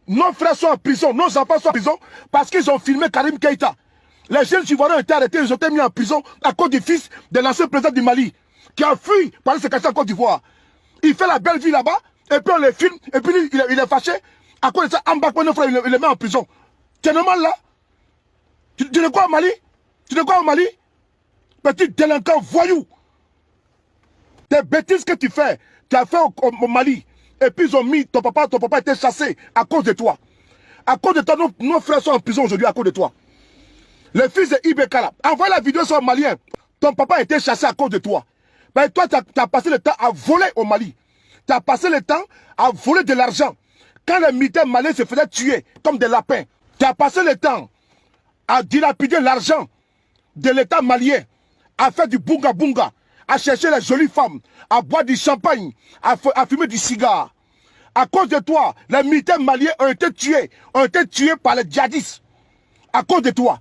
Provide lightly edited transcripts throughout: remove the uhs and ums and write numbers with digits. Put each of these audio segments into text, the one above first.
Nos frères sont en prison, nos enfants sont en prison parce qu'ils ont filmé Karim Keïta. Les jeunes Ivoiriens ont été arrêtés, ils ont été mis en prison à cause du fils de l'ancien président du Mali qui a fui pour aller se cacher en Côte d'Ivoire. Il fait la belle vie là-bas, et puis on les filme, et puis il est fâché. À cause de ça, Ambak, nos frères, il les met en prison. Tu es normal là? Tu es quoi au Mali? Tu es quoi au Mali? Petit délinquant, voyou. Des bêtises que tu fais, tu as fait au Mali. Et puis ils ont mis ton papa a été chassé à cause de toi. À cause de toi, nos frères sont en prison aujourd'hui à cause de toi. Le fils de Ibeka là, envoie la vidéo sur le Malien. Ton papa a été chassé à cause de toi. Ben, toi, tu as passé le temps à voler au Mali. Tu as passé le temps à voler de l'argent. Quand les militaires maliens se faisaient tuer comme des lapins, tu as passé le temps à dilapider l'argent de l'État malien, à faire du bunga-bunga, à chercher les jolies femmes, à boire du champagne, à fumer du cigare. À cause de toi, les militaires maliens ont été tués par les djihadistes. À cause de toi.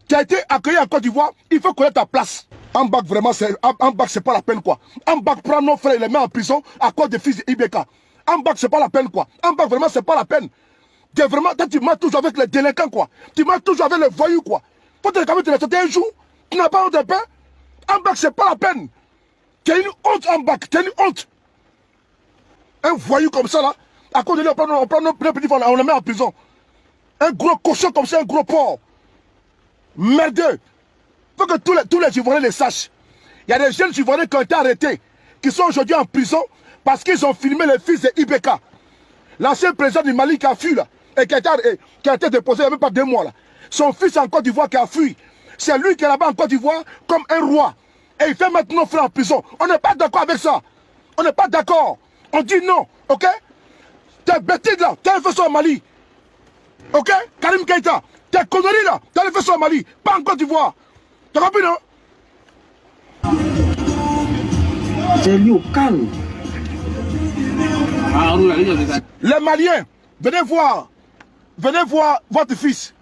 Tu as été accueilli en Côte d'Ivoire, il faut connaître ta place. Ambak, vraiment, c'est pas la peine, quoi. Ambak prend nos frères et les met en prison à cause des fils d'Ibeka. Ambak, c'est pas la peine, quoi. Ambak, vraiment, c'est pas la peine. Tu marches toujours avec les délinquants, quoi. Tu marches toujours avec les voyous, quoi. Faut te quand même te laisser un jour. Tu n'as pas honte de pain. Ambak, c'est pas la peine. Tu as une honte, Ambak. Tu as une honte. Un voyou comme ça, là, à cause de lui, on prend nos petits frères, on les met en prison. Un gros cochon comme ça, un gros porc. Merdeux. Faut que tous les Ivoiriens le sachent. Il y a des jeunes Ivoiriens qui ont été arrêtés, qui sont aujourd'hui en prison parce qu'ils ont filmé le fils de Ibeka. L'ancien président du Mali qui a fui là, et qui a été déposé il n'y a même pas 2 mois là. Son fils en Côte d'Ivoire qui a fui. C'est lui qui est là-bas en Côte d'Ivoire comme un roi. Et il fait maintenant nos frères en prison. On n'est pas d'accord avec ça. On n'est pas d'accord. On dit non, ok? T'es bêtise là, t'as fait ça au Mali. Ok? Karim Keïta, t'es conneries là, t'as fait ça au Mali, pas en Côte d'Ivoire. T'as compris, non? C'est lui au calme. Les Maliens, venez voir votre fils.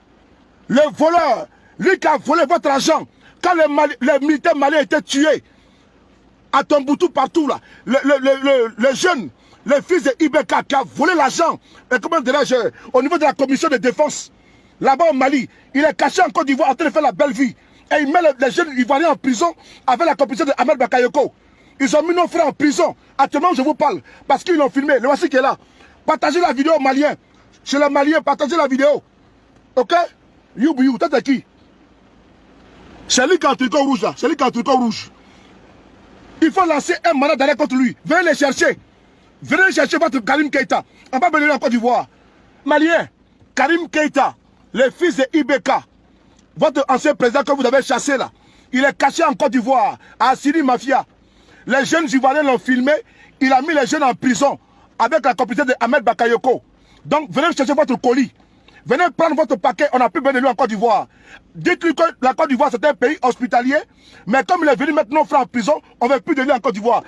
Le voleur, lui qui a volé votre argent. Quand les militaires maliens étaient tués à Tombouctou partout là, le jeune, le fils de Ibeka qui a volé l'argent, comment dirais-je, au niveau de la commission de défense, là-bas au Mali, il est caché en Côte d'Ivoire en train de faire la belle vie. Et il met les jeunes Ivoiriens en prison avec la complicité de Ahmed Bakayoko. Ils ont mis nos frères en prison. Actuellement, je vous parle. Parce qu'ils l'ont filmé. Le voici qui est là. Partagez la vidéo aux Maliens. Chez les Maliens, partagez la vidéo. Ok? You, t'es qui? C'est lui qui a un tricot rouge là. C'est lui qui a un tricot rouge. Il faut lancer un mandat d'arrêt contre lui. Venez les chercher. Venez chercher votre Karim Keïta. On va venir en Côte d'Ivoire. Maliens, Karim Keïta, le fils de Ibeka. Votre ancien président que vous avez chassé là, il est caché en Côte d'Ivoire, à Assiri Mafia. Les jeunes Ivoiriens l'ont filmé, il a mis les jeunes en prison avec la complicité de Ahmed Bakayoko. Donc venez chercher votre colis. Venez prendre votre paquet, on n'a plus besoin de lui en Côte d'Ivoire. Dites-lui que la Côte d'Ivoire c'est un pays hospitalier, mais comme il est venu mettre nos frères en prison, on ne veut plus de lui en Côte d'Ivoire.